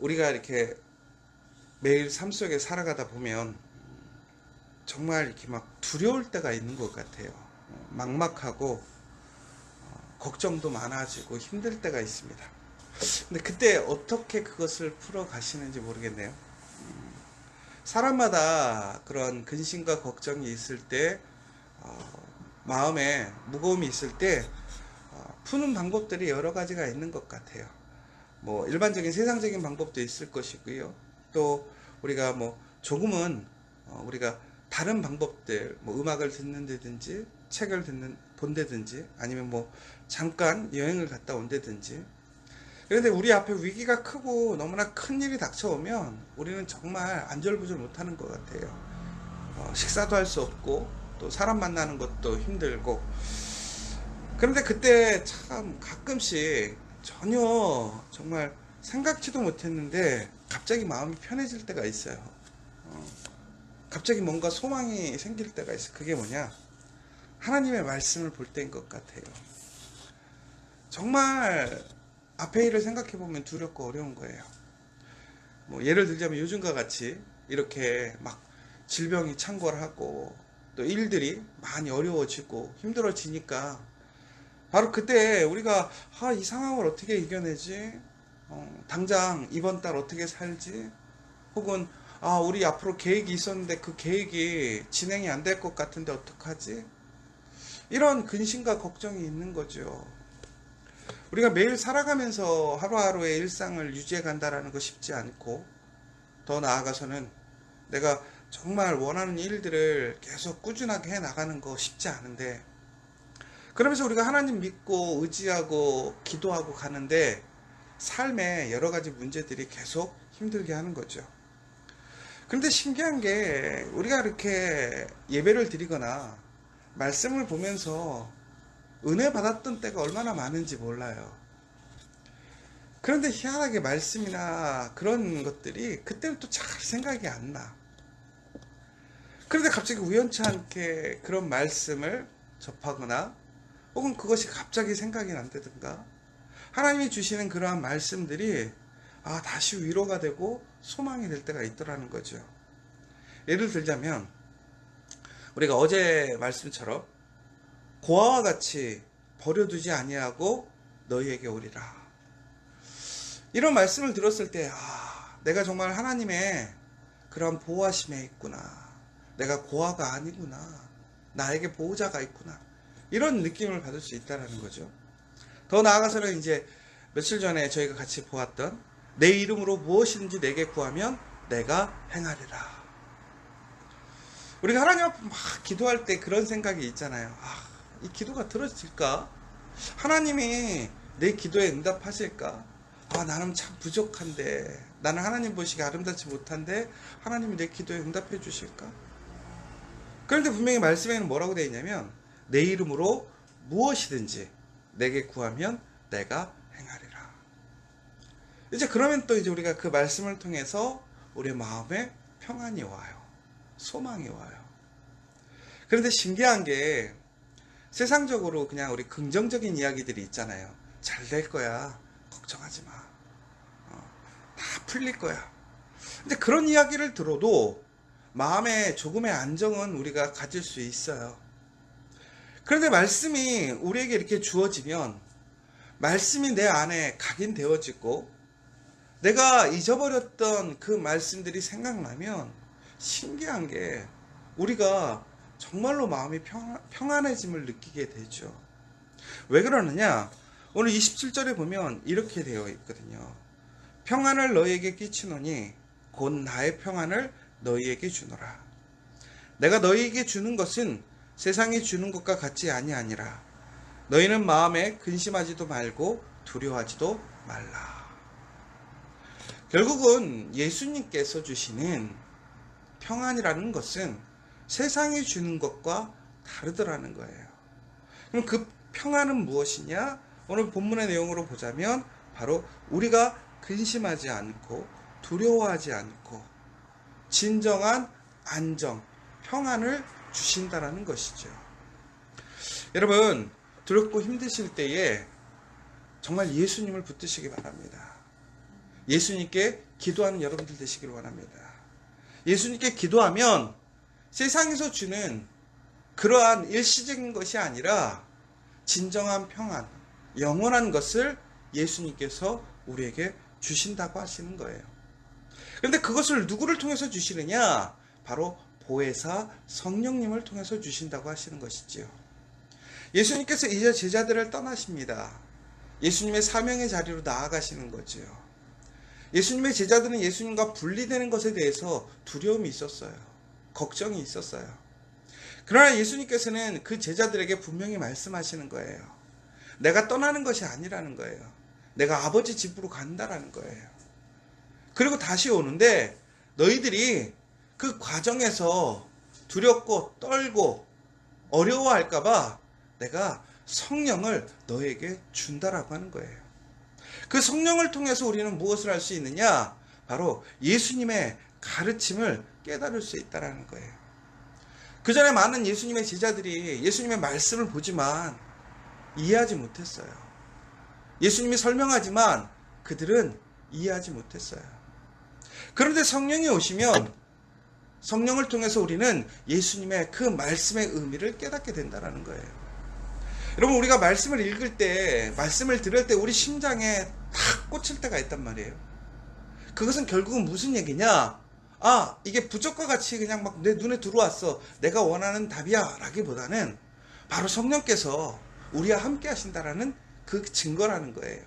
우리가 이렇게 매일 삶 속에 살아가다 보면 정말 이렇게 막 두려울 때가 있는 것 같아요. 막막하고 걱정도 많아지고 힘들 때가 있습니다. 근데 그때 어떻게 그것을 풀어 가시는지 모르겠네요. 사람마다 그런 근심과 걱정이 있을 때, 마음에 무거움이 있을 때 푸는 방법들이 여러 가지가 있는 것 같아요. 뭐 일반적인 세상적인 방법도 있을 것이고요. 또 우리가 뭐 조금은 우리가 다른 방법들, 뭐 음악을 듣는다든지 책을 본다든지 아니면 뭐 잠깐 여행을 갔다 온다든지. 그런데 우리 앞에 위기가 크고 너무나 큰 일이 닥쳐오면 우리는 정말 안절부절 못하는 것 같아요. 식사도 할 수 없고 또 사람 만나는 것도 힘들고. 그런데 그때 참 가끔씩 전혀 정말 생각지도 못했는데 갑자기 마음이 편해질 때가 있어요. 갑자기 뭔가 소망이 생길 때가 있어요. 그게 뭐냐? 하나님의 말씀을 볼 때인 것 같아요. 정말 앞에 일을 생각해 보면 두렵고 어려운 거예요. 뭐 예를 들자면 요즘과 같이 이렇게 막 질병이 창궐하고 또 일들이 많이 어려워지고 힘들어지니까 바로 그때 우리가 이 상황을 어떻게 이겨내지? 당장 이번 달 어떻게 살지? 혹은 우리 앞으로 계획이 있었는데 그 계획이 진행이 안 될 것 같은데 어떡하지? 이런 근심과 걱정이 있는 거죠. 우리가 매일 살아가면서 하루하루의 일상을 유지해 간다라는 거 쉽지 않고, 더 나아가서는 내가 정말 원하는 일들을 계속 꾸준하게 해 나가는 거 쉽지 않은데, 그러면서 우리가 하나님 믿고 의지하고 기도하고 가는데 삶에 여러 가지 문제들이 계속 힘들게 하는 거죠. 그런데 신기한 게 우리가 이렇게 예배를 드리거나 말씀을 보면서 은혜 받았던 때가 얼마나 많은지 몰라요. 그런데 희한하게 말씀이나 그런 것들이 그때는 또 잘 생각이 안 나. 그런데 갑자기 우연치 않게 그런 말씀을 접하거나 혹은 그것이 갑자기 생각이 난다든가 하나님이 주시는 그러한 말씀들이 다시 위로가 되고 소망이 될 때가 있더라는 거죠. 예를 들자면 우리가 어제 말씀처럼 고아와 같이 버려두지 아니하고 너희에게 오리라. 이런 말씀을 들었을 때 내가 정말 하나님의 그런 보호하심에 있구나. 내가 고아가 아니구나. 나에게 보호자가 있구나. 이런 느낌을 받을 수 있다는 거죠. 더 나아가서는 이제 며칠 전에 저희가 같이 보았던 내 이름으로 무엇이든지 내게 구하면 내가 행하리라. 우리가 하나님 앞에 막 기도할 때 그런 생각이 있잖아요. 이 기도가 들어질까? 하나님이 내 기도에 응답하실까? 나는 참 부족한데, 나는 하나님 보시기에 아름답지 못한데 하나님이 내 기도에 응답해 주실까? 그런데 분명히 말씀에는 뭐라고 되어 있냐면 내 이름으로 무엇이든지 내게 구하면 내가 행하리라. 이제 그러면 또 이제 우리가 그 말씀을 통해서 우리의 마음에 평안이 와요. 소망이 와요. 그런데 신기한 게 세상적으로 그냥 우리 긍정적인 이야기들이 있잖아요. 잘 될 거야. 걱정하지 마. 다 풀릴 거야. 근데 그런 이야기를 들어도 마음에 조금의 안정은 우리가 가질 수 있어요. 그런데 말씀이 우리에게 이렇게 주어지면 말씀이 내 안에 각인되어지고 내가 잊어버렸던 그 말씀들이 생각나면 신기한 게 우리가 정말로 마음이 평안해짐을 느끼게 되죠. 왜 그러느냐? 오늘 27절에 보면 이렇게 되어 있거든요. 평안을 너희에게 끼치노니 곧 나의 평안을 너희에게 주노라. 내가 너희에게 주는 것은 세상이 주는 것과 같지 아니하니라. 너희는 마음에 근심하지도 말고 두려워하지도 말라. 결국은 예수님께서 주시는 평안이라는 것은 세상이 주는 것과 다르더라는 거예요. 그럼 그 평안은 무엇이냐? 오늘 본문의 내용으로 보자면 바로 우리가 근심하지 않고 두려워하지 않고 진정한 안정, 평안을 주신다라는 것이죠. 여러분, 두렵고 힘드실 때에 정말 예수님을 붙드시기 바랍니다. 예수님께 기도하는 여러분들 되시기를 원합니다. 예수님께 기도하면 세상에서 주는 그러한 일시적인 것이 아니라 진정한 평안, 영원한 것을 예수님께서 우리에게 주신다고 하시는 거예요. 그런데 그것을 누구를 통해서 주시느냐? 바로 보혜사 성령님을 통해서 주신다고 하시는 것이지요. 예수님께서 이제 제자들을 떠나십니다. 예수님의 사명의 자리로 나아가시는 거지요. 예수님의 제자들은 예수님과 분리되는 것에 대해서 두려움이 있었어요. 걱정이 있었어요. 그러나 예수님께서는 그 제자들에게 분명히 말씀하시는 거예요. 내가 떠나는 것이 아니라는 거예요. 내가 아버지 집으로 간다라는 거예요. 그리고 다시 오는데 너희들이 그 과정에서 두렵고 떨고 어려워할까봐 내가 성령을 너에게 준다라고 하는 거예요. 그 성령을 통해서 우리는 무엇을 할 수 있느냐? 바로 예수님의 가르침을 깨달을 수 있다는 거예요. 그 전에 많은 예수님의 제자들이 예수님의 말씀을 보지만 이해하지 못했어요. 예수님이 설명하지만 그들은 이해하지 못했어요. 그런데 성령이 오시면 성령을 통해서 우리는 예수님의 그 말씀의 의미를 깨닫게 된다는 거예요. 여러분, 우리가 말씀을 읽을 때, 말씀을 들을 때 우리 심장에 탁 꽂힐 때가 있단 말이에요. 그것은 결국은 무슨 얘기냐? 아, 이게 부적과 같이 그냥 막 내 눈에 들어왔어. 내가 원하는 답이야. 라기보다는 바로 성령께서 우리와 함께 하신다라는 그 증거라는 거예요.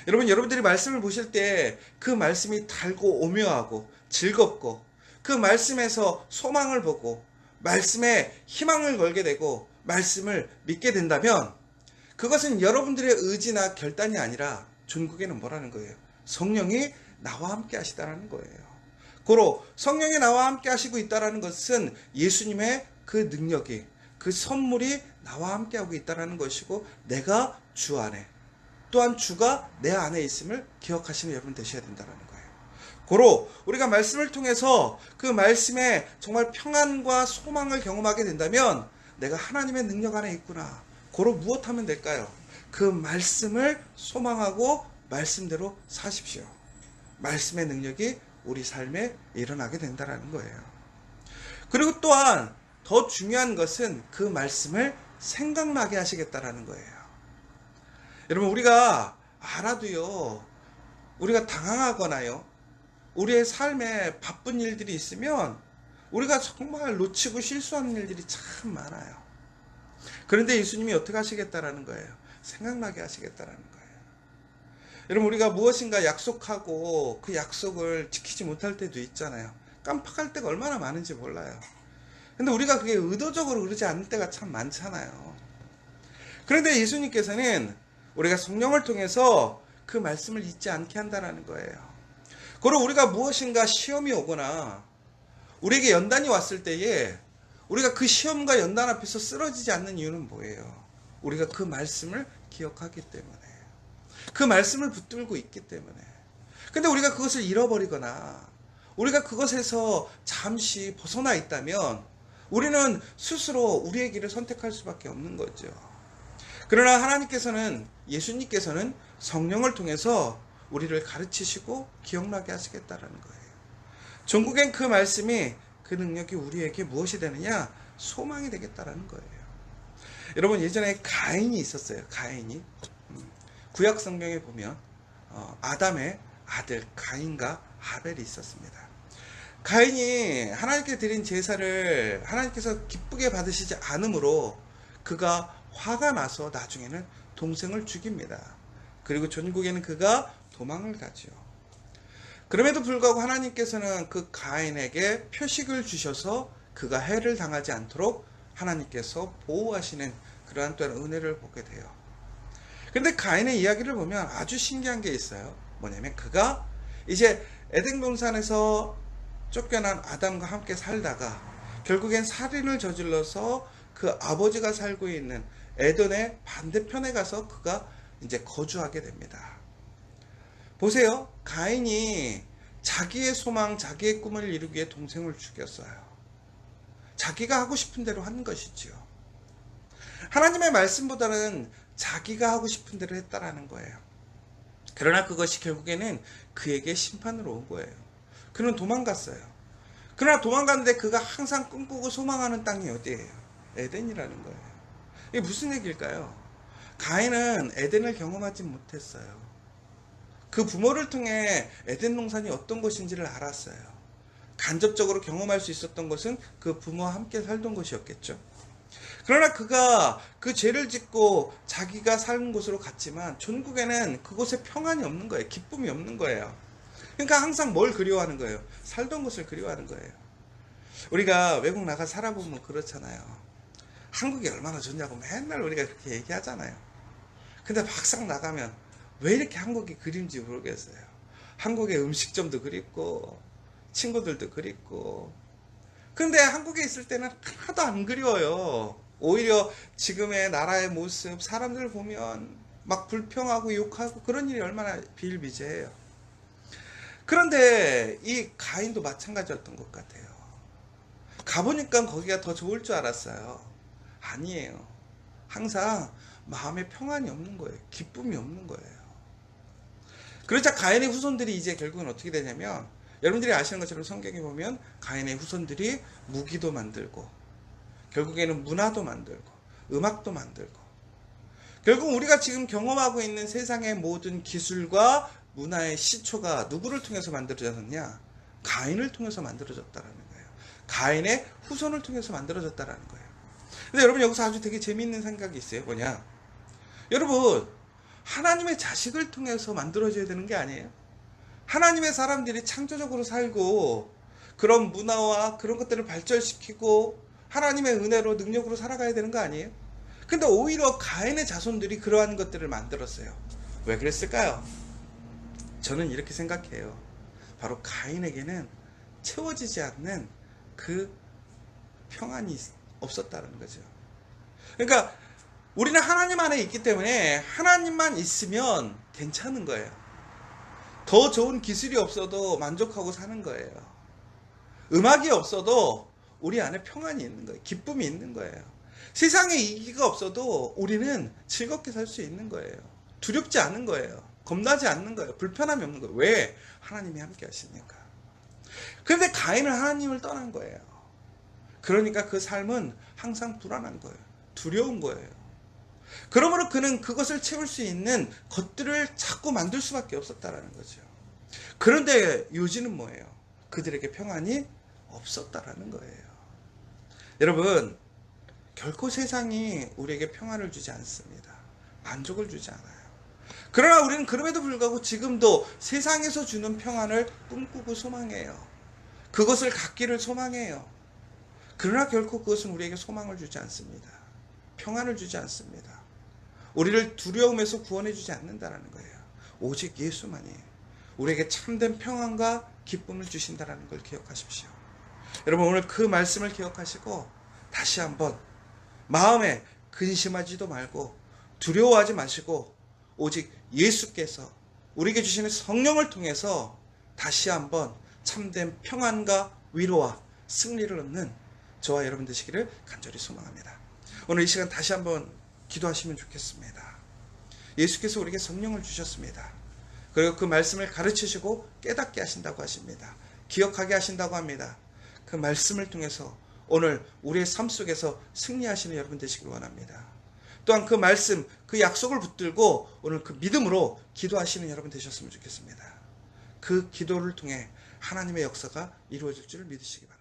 여러분, 여러분들이 말씀을 보실 때 그 말씀이 달고 오묘하고 즐겁고 그 말씀에서 소망을 보고 말씀에 희망을 걸게 되고 말씀을 믿게 된다면 그것은 여러분들의 의지나 결단이 아니라 전국에는 뭐라는 거예요? 성령이 나와 함께 하시다라는 거예요. 고로 성령이 나와 함께 하시고 있다라는 것은 예수님의 그 능력이, 그 선물이 나와 함께 하고 있다라는 것이고 내가 주 안에, 또한 주가 내 안에 있음을 기억하시는 여러분 되셔야 된다는 거예요. 고로 우리가 말씀을 통해서 그 말씀에 정말 평안과 소망을 경험하게 된다면 내가 하나님의 능력 안에 있구나. 고로 무엇하면 될까요? 그 말씀을 소망하고 말씀대로 사십시오. 말씀의 능력이 우리 삶에 일어나게 된다는 거예요. 그리고 또한 더 중요한 것은 그 말씀을 생각나게 하시겠다라는 거예요. 여러분, 우리가 알아도요, 우리가 당황하거나요, 우리의 삶에 바쁜 일들이 있으면 우리가 정말 놓치고 실수하는 일들이 참 많아요. 그런데 예수님이 어떻게 하시겠다라는 거예요? 생각나게 하시겠다라는 거예요. 여러분, 우리가 무엇인가 약속하고 그 약속을 지키지 못할 때도 있잖아요. 깜빡할 때가 얼마나 많은지 몰라요. 근데 우리가 그게 의도적으로 그러지 않을 때가 참 많잖아요. 그런데 예수님께서는 우리가 성령을 통해서 그 말씀을 잊지 않게 한다는 거예요. 그리고 우리가 무엇인가 시험이 오거나 우리에게 연단이 왔을 때에 우리가 그 시험과 연단 앞에서 쓰러지지 않는 이유는 뭐예요? 우리가 그 말씀을 기억하기 때문에, 그 말씀을 붙들고 있기 때문에. 근데 우리가 그것을 잃어버리거나 우리가 그것에서 잠시 벗어나 있다면 우리는 스스로 우리의 길을 선택할 수밖에 없는 거죠. 그러나 하나님께서는, 예수님께서는 성령을 통해서 우리를 가르치시고 기억나게 하시겠다라는 거예요. 전국엔 그 말씀이, 그 능력이 우리에게 무엇이 되느냐? 소망이 되겠다라는 거예요. 여러분, 예전에 가인이 있었어요. 가인이. 구약 성경에 보면 아담의 아들 가인과 아벨이 있었습니다. 가인이 하나님께 드린 제사를 하나님께서 기쁘게 받으시지 않으므로 그가 화가 나서 나중에는 동생을 죽입니다. 그리고 전국에는 그가 도망을 가죠. 그럼에도 불구하고 하나님께서는 그 가인에게 표식을 주셔서 그가 해를 당하지 않도록 하나님께서 보호하시는 그러한 또한 은혜를 보게 돼요. 그런데 가인의 이야기를 보면 아주 신기한 게 있어요. 뭐냐면 그가 이제 에덴 동산에서 쫓겨난 아담과 함께 살다가 결국엔 살인을 저질러서 그 아버지가 살고 있는 에덴의 반대편에 가서 그가 이제 거주하게 됩니다. 보세요. 가인이 자기의 소망, 자기의 꿈을 이루기 위해 동생을 죽였어요. 자기가 하고 싶은 대로 한 것이지요. 하나님의 말씀보다는 자기가 하고 싶은 대로 했다라는 거예요. 그러나 그것이 결국에는 그에게 심판으로 온 거예요. 그는 도망갔어요. 그러나 도망갔는데 그가 항상 꿈꾸고 소망하는 땅이 어디예요? 에덴이라는 거예요. 이게 무슨 얘기일까요? 가인은 에덴을 경험하지 못했어요. 그 부모를 통해 에덴 동산이 어떤 곳인지를 알았어요. 간접적으로 경험할 수 있었던 것은 그 부모와 함께 살던 곳이었겠죠. 그러나 그가 그 죄를 짓고 자기가 사는 곳으로 갔지만 전국에는 그곳에 평안이 없는 거예요. 기쁨이 없는 거예요. 그러니까 항상 뭘 그리워하는 거예요? 살던 곳을 그리워하는 거예요. 우리가 외국 나가 살아보면 그렇잖아요. 한국이 얼마나 좋냐고 맨날 우리가 그렇게 얘기하잖아요. 근데 막상 나가면 왜 이렇게 한국이 그리운지 모르겠어요. 한국의 음식점도 그립고 친구들도 그립고. 근데 한국에 있을 때는 하나도 안 그리워요. 오히려 지금의 나라의 모습, 사람들 보면 막 불평하고 욕하고 그런 일이 얼마나 비일비재해요. 그런데 이 가인도 마찬가지였던 것 같아요. 가보니까 거기가 더 좋을 줄 알았어요. 아니에요. 항상 마음에 평안이 없는 거예요. 기쁨이 없는 거예요. 그러자 가인의 후손들이 이제 결국은 어떻게 되냐면, 여러분들이 아시는 것처럼 성경에 보면 가인의 후손들이 무기도 만들고 결국에는 문화도 만들고 음악도 만들고, 결국 우리가 지금 경험하고 있는 세상의 모든 기술과 문화의 시초가 누구를 통해서 만들어졌느냐? 가인을 통해서 만들어졌다라는 거예요. 가인의 후손을 통해서 만들어졌다라는 거예요. 근데 여러분, 여기서 아주 되게 재미있는 생각이 있어요. 뭐냐? 여러분, 하나님의 자식을 통해서 만들어져야 되는 게 아니에요. 하나님의 사람들이 창조적으로 살고 그런 문화와 그런 것들을 발전시키고 하나님의 은혜로 능력으로 살아가야 되는 거 아니에요? 근데 오히려 가인의 자손들이 그러한 것들을 만들었어요. 왜 그랬을까요? 저는 이렇게 생각해요. 바로 가인에게는 채워지지 않는 그 평안이 없었다는 거죠. 그러니까 우리는 하나님 안에 있기 때문에 하나님만 있으면 괜찮은 거예요. 더 좋은 기술이 없어도 만족하고 사는 거예요. 음악이 없어도 우리 안에 평안이 있는 거예요. 기쁨이 있는 거예요. 세상에 이기가 없어도 우리는 즐겁게 살 수 있는 거예요. 두렵지 않은 거예요. 겁나지 않는 거예요. 불편함이 없는 거예요. 왜? 하나님이 함께 하시니까. 그런데 가인은 하나님을 떠난 거예요. 그러니까 그 삶은 항상 불안한 거예요. 두려운 거예요. 그러므로 그는 그것을 채울 수 있는 것들을 자꾸 만들 수밖에 없었다라는 거죠. 그런데 요지는 뭐예요? 그들에게 평안이 없었다라는 거예요. 여러분, 결코 세상이 우리에게 평안을 주지 않습니다. 만족을 주지 않아요. 그러나 우리는 그럼에도 불구하고 지금도 세상에서 주는 평안을 꿈꾸고 소망해요. 그것을 갖기를 소망해요. 그러나 결코 그것은 우리에게 소망을 주지 않습니다. 평안을 주지 않습니다. 우리를 두려움에서 구원해 주지 않는다는 거예요. 오직 예수만이 우리에게 참된 평안과 기쁨을 주신다는 걸 기억하십시오. 여러분, 오늘 그 말씀을 기억하시고 다시 한번 마음에 근심하지도 말고 두려워하지 마시고 오직 예수께서 우리에게 주시는 성령을 통해서 다시 한번 참된 평안과 위로와 승리를 얻는 저와 여러분 되시기를 간절히 소망합니다. 오늘 이 시간 다시 한번 기도하시면 좋겠습니다. 예수께서 우리에게 성령을 주셨습니다. 그리고 그 말씀을 가르치시고 깨닫게 하신다고 하십니다. 기억하게 하신다고 합니다. 그 말씀을 통해서 오늘 우리의 삶 속에서 승리하시는 여러분 되시길 원합니다. 또한 그 말씀, 그 약속을 붙들고 오늘 그 믿음으로 기도하시는 여러분 되셨으면 좋겠습니다. 그 기도를 통해 하나님의 역사가 이루어질 줄 믿으시기 바랍니다.